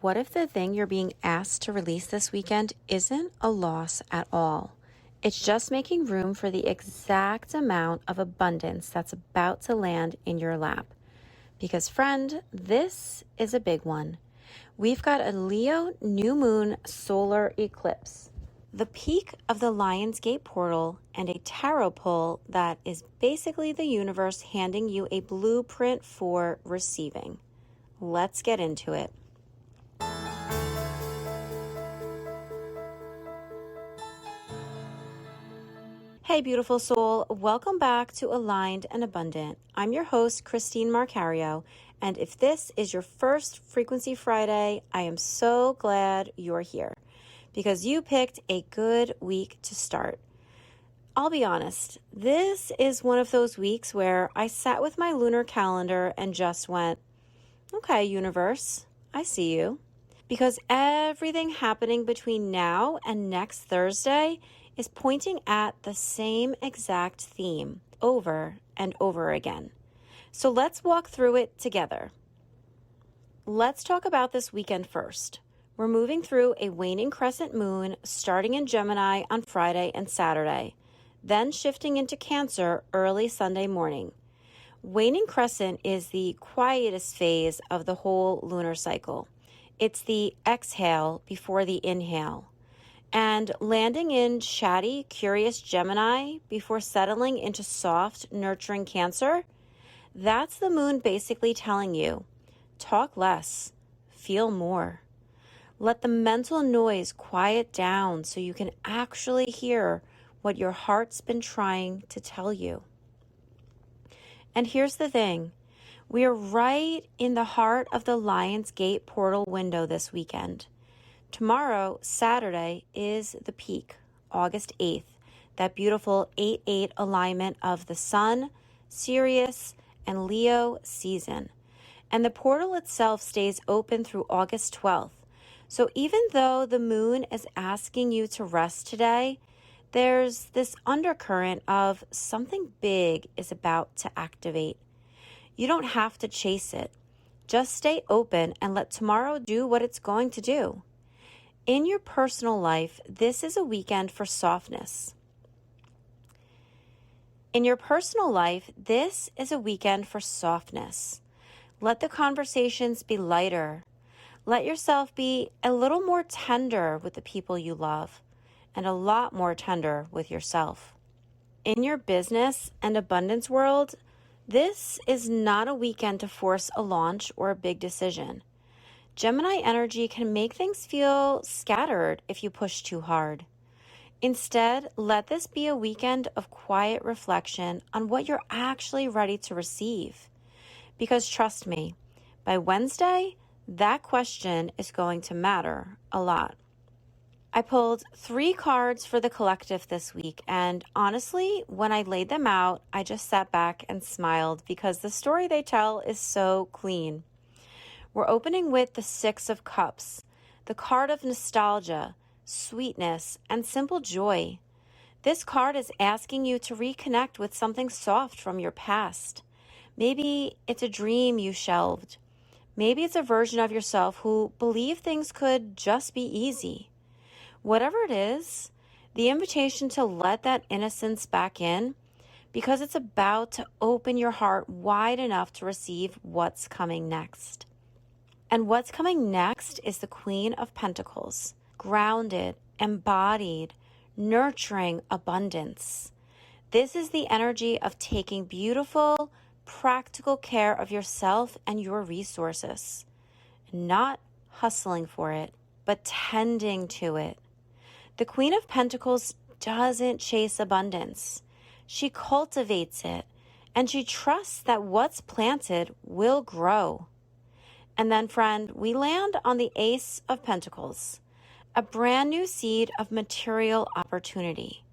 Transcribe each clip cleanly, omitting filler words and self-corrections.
what if the thing you're being asked to release this weekend isn't a loss at all? It's just making room for the exact amount of abundance that's about to land in your lap. Because, friend, this is a big one. We've got a Leo new moon solar eclipse, the peak of the Lionsgate portal, and a tarot pull that is basically the universe handing you a blueprint for receiving. Let's get into it. Hey, beautiful soul. Welcome back to Aligned and Abundant. I'm your host, Christine Marcario, and if this is your first Frequency Friday, I am so glad you're here because you picked a good week to start. I'll be honest, this is one of those weeks where I sat with my lunar calendar and just went, okay, universe, I see you. Because everything happening between now and next Thursday is pointing at the same exact theme over and over again. So let's walk through it together. Let's talk about this weekend first. We're moving through a waning crescent moon starting in Gemini on Friday and Saturday, then shifting into Cancer early Sunday morning. Waning crescent is the quietest phase of the whole lunar cycle. It's the exhale before the inhale. And landing in chatty, curious Gemini before settling into soft, nurturing Cancer, that's the moon basically telling you, talk less, feel more. Let the mental noise quiet down so you can actually hear what your heart's been trying to tell you. And here's the thing. We are right in the heart of the Lionsgate portal window this weekend. Tomorrow, Saturday, is the peak, August 8th, that beautiful 8-8 alignment of the Sun, Sirius, and Leo season. And the portal itself stays open through August 12th. So even though the moon is asking you to rest today, there's this undercurrent of something big is about to activate. You don't have to chase it. Just stay open and let tomorrow do what it's going to do. In your personal life, this is a weekend for softness. Let the conversations be lighter. Let yourself be a little more tender with the people you love and a lot more tender with yourself. In your business and abundance world, this is not a weekend to force a launch or a big decision. Gemini energy can make things feel scattered if you push too hard. Instead, let this be a weekend of quiet reflection on what you're actually ready to receive. Because trust me, by Wednesday, that question is going to matter a lot. I pulled 3 cards for the collective this week, and honestly, when I laid them out, I just sat back and smiled because the story they tell is so clean. We're opening with the 6 of Cups, the card of nostalgia, sweetness, and simple joy. This card is asking you to reconnect with something soft from your past. Maybe it's a dream you shelved. Maybe it's a version of yourself who believed things could just be easy. Whatever it is, the invitation to let that innocence back in, because it's about to open your heart wide enough to receive what's coming next. And what's coming next is the Queen of Pentacles, grounded, embodied, nurturing abundance. This is the energy of taking beautiful, practical care of yourself and your resources, not hustling for it, but tending to it. The Queen of Pentacles doesn't chase abundance. She cultivates it, and she trusts that what's planted will grow. And then, friend, we land on the Ace of Pentacles, a brand new seed of material opportunity,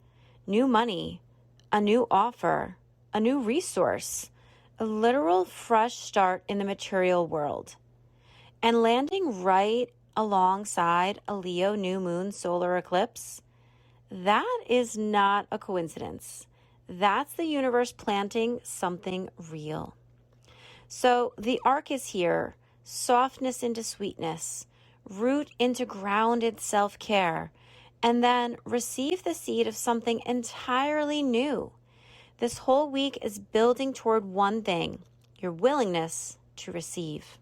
new money, a new offer, a new resource, a literal fresh start in the material world. And landing right alongside a Leo new moon solar eclipse, that is not a coincidence. That's the universe planting something real. So the arc is here, softness into sweetness, root into grounded self-care, and then receive the seed of something entirely new. This whole week is building toward one thing, your willingness to receive.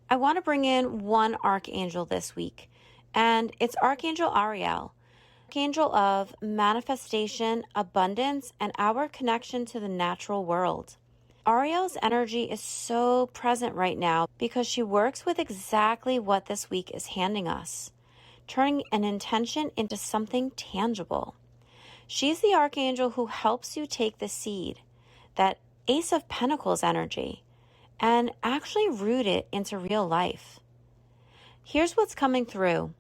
I want to bring in one archangel this week, and it's Archangel Ariel, archangel of manifestation, abundance, and our connection to the natural world. Ariel's energy is so present right now because she works with exactly what this week is handing us, turning an intention into something tangible. She's the archangel who helps you take the seed, that Ace of Pentacles energy, and actually root it into real life. Here's what's coming through.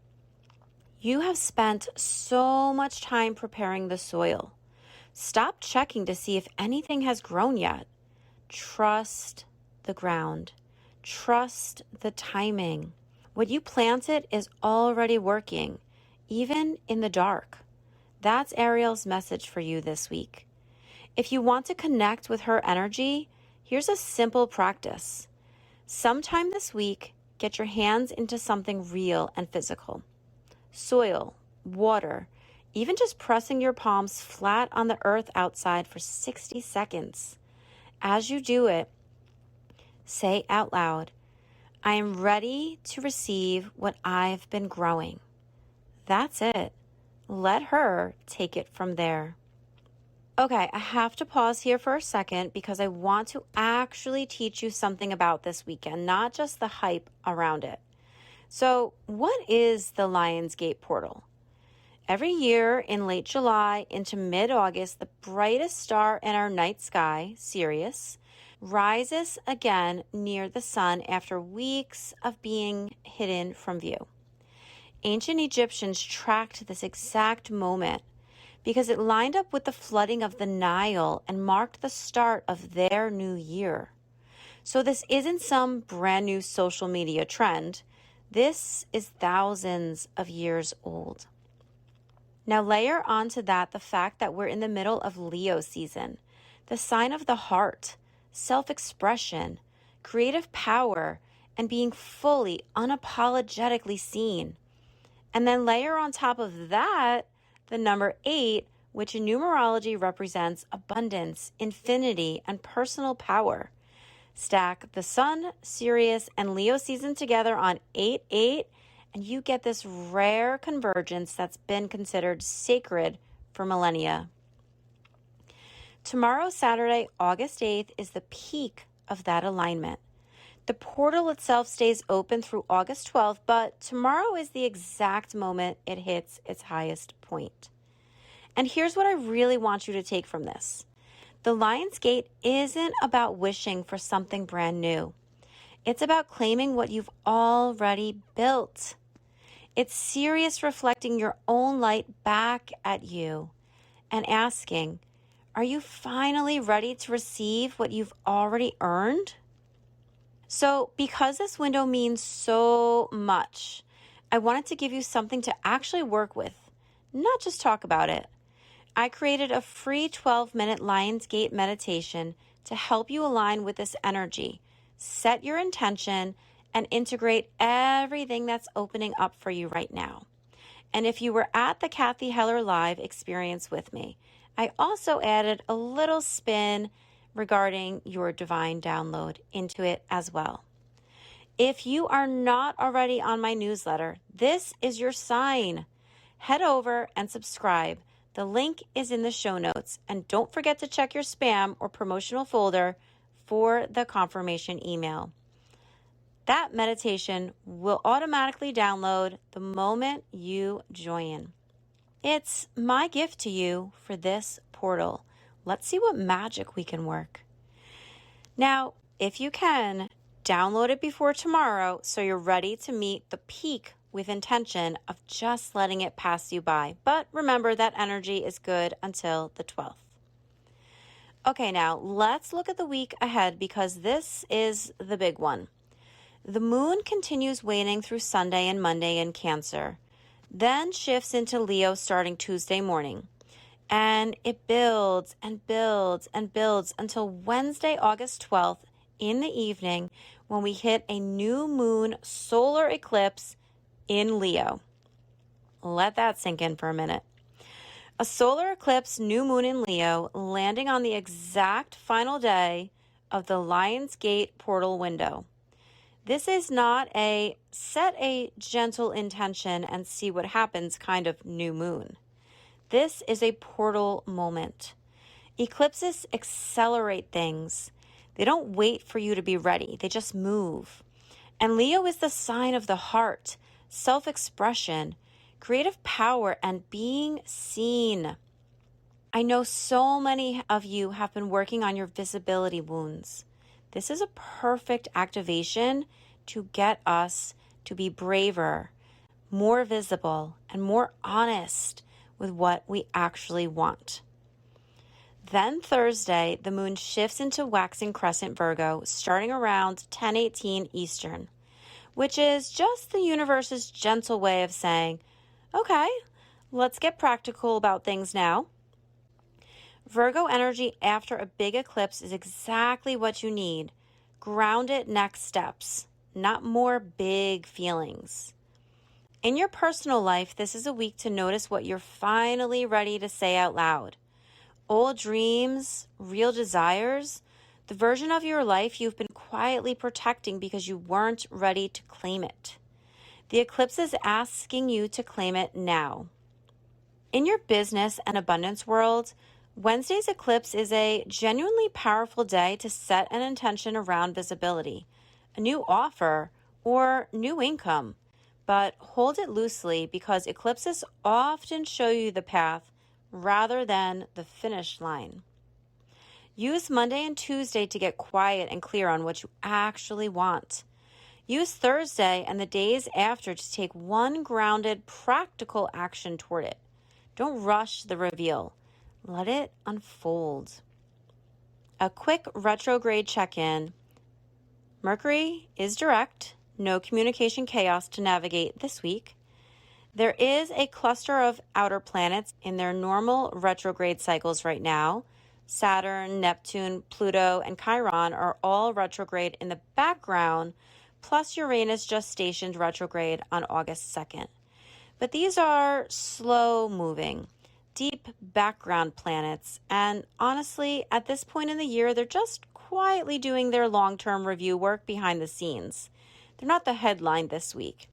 You have spent so much time preparing the soil. Stop checking to see if anything has grown yet. Trust the ground. Trust the timing. What you planted is already working, even in the dark. That's Ariel's message for you this week. If you want to connect with her energy, here's a simple practice. Sometime this week, get your hands into something real and physical. Soil, water, even just pressing your palms flat on the earth outside for 60 seconds. As you do it, say out loud, I am ready to receive what I've been growing. That's it. Let her take it from there. Okay, I have to pause here for a second because I want to actually teach you something about this weekend, not just the hype around it. So, what is the Lionsgate portal? Every year in late July into mid-August, the brightest star in our night sky, Sirius, rises again near the sun after weeks of being hidden from view. Ancient Egyptians tracked this exact moment because it lined up with the flooding of the Nile and marked the start of their new year. So this isn't some brand new social media trend. This is thousands of years old. Now layer onto that the fact that we're in the middle of Leo season, the sign of the heart, self-expression, creative power, and being fully, unapologetically seen. And then layer on top of that the number 8, which in numerology represents abundance, infinity, and personal power. Stack the Sun, Sirius, and Leo season together on 8-8, and you get this rare convergence that's been considered sacred for millennia. Tomorrow, Saturday, August 8th, is the peak of that alignment. The portal itself stays open through August 12th, but tomorrow is the exact moment it hits its highest point. And here's what I really want you to take from this. The Lionsgate isn't about wishing for something brand new. It's about claiming what you've already built. It's Sirius reflecting your own light back at you and asking, are you finally ready to receive what you've already earned? So because this window means so much, I wanted to give you something to actually work with, not just talk about it. I created a free 12-minute Lionsgate meditation to help you align with this energy, set your intention, and integrate everything that's opening up for you right now. And if you were at the Kathy Heller Live experience with me, I also added a little spin regarding your divine download into it as well. If you are not already on my newsletter, this is your sign. Head over and subscribe. The link is in the show notes. And don't forget to check your spam or promotional folder for the confirmation email. That meditation will automatically download the moment you join. It's my gift to you for this portal. Let's see what magic we can work. Now, if you can, download it before tomorrow so you're ready to meet the peak with intention of just letting it pass you by. But remember that energy is good until the 12th. Okay, now let's look at the week ahead because this is the big one. The moon continues waning through Sunday and Monday in Cancer, then shifts into Leo starting Tuesday morning. And it builds and builds and builds until Wednesday, August 12th in the evening when we hit a new moon solar eclipse in Leo. Let that sink in for a minute. A solar eclipse new moon in Leo landing on the exact final day of the Lion's Gate portal window. This is not a set a gentle intention and see what happens kind of new moon. This is a portal moment. Eclipses accelerate things. They don't wait for you to be ready. They just move. And Leo is the sign of the heart, self-expression, creative power, and being seen. I know so many of you have been working on your visibility wounds. This is a perfect activation to get us to be braver, more visible, and more honest with what we actually want. Then Thursday, the moon shifts into Waxing Crescent Virgo, starting around 10:18 Eastern, which is just the universe's gentle way of saying, okay, let's get practical about things now. Virgo energy after a big eclipse is exactly what you need. Grounded next steps, not more big feelings. In your personal life, this is a week to notice what you're finally ready to say out loud. Old dreams, real desires, the version of your life you've been quietly protecting because you weren't ready to claim it. The eclipse is asking you to claim it now. In your business and abundance world, Wednesday's eclipse is a genuinely powerful day to set an intention around visibility, a new offer, or new income. But hold it loosely because eclipses often show you the path rather than the finish line. Use Monday and Tuesday to get quiet and clear on what you actually want. Use Thursday and the days after to take one grounded, practical action toward it. Don't rush the reveal. Let it unfold. A quick retrograde check-in. Mercury is direct. No communication chaos to navigate this week. There is a cluster of outer planets in their normal retrograde cycles right now. Saturn, Neptune, Pluto, and Chiron are all retrograde in the background, plus Uranus just stationed retrograde on August 2nd. But these are slow-moving, deep background planets, and honestly, at this point in the year, they're just quietly doing their long-term review work behind the scenes. They're not the headline this week.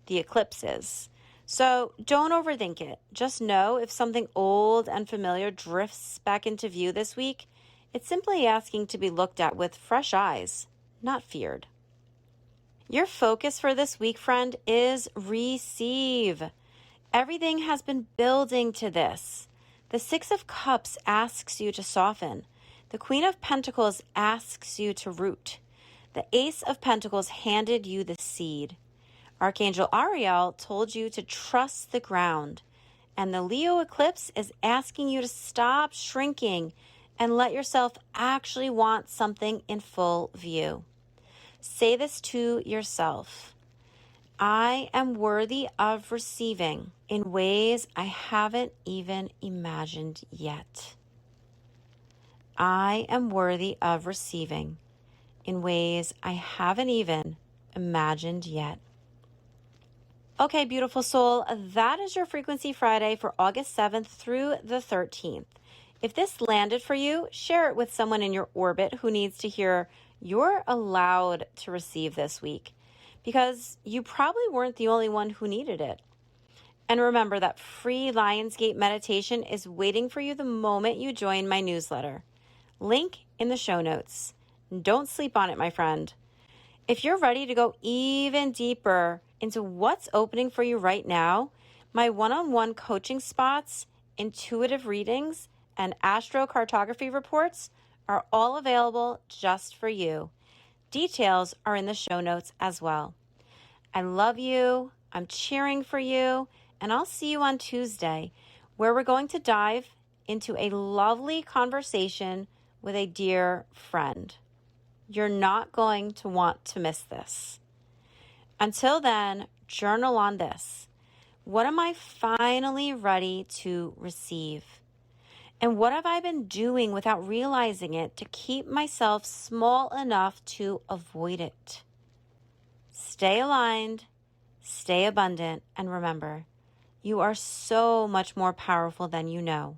The eclipse is. So don't overthink it. Just know if something old and familiar drifts back into view this week, it's simply asking to be looked at with fresh eyes, not feared. Your focus for this week, friend, is receive. Everything has been building to this. The Six of Cups asks you to soften. The Queen of Pentacles asks you to root. The Ace of Pentacles handed you the seed. Archangel Ariel told you to trust the ground. And the Leo eclipse is asking you to stop shrinking and let yourself actually want something in full view. Say this to yourself. I am worthy of receiving in ways I haven't even imagined yet. I am worthy of receiving in ways I haven't even imagined yet. Okay, beautiful soul, that is your Frequency Friday for August 7th through the 13th. If this landed for you, share it with someone in your orbit who needs to hear you're allowed to receive this week, because you probably weren't the only one who needed it. And remember that free Lionsgate meditation is waiting for you the moment you join my newsletter. Link in the show notes. Don't sleep on it, my friend. If you're ready to go even deeper into what's opening for you right now, my one-on-one coaching spots, intuitive readings, and astrocartography reports are all available just for you. Details are in the show notes as well. I love you, I'm cheering for you, and I'll see you on Tuesday, where we're going to dive into a lovely conversation with a dear friend. You're not going to want to miss this. Until then, journal on this. What am I finally ready to receive? And what have I been doing without realizing it to keep myself small enough to avoid it? Stay aligned, stay abundant, and remember, you are so much more powerful than you know.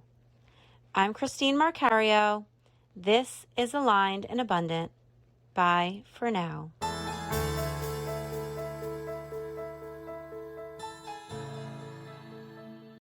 I'm Christine Marcario. This is Aligned and Abundant. Bye for now.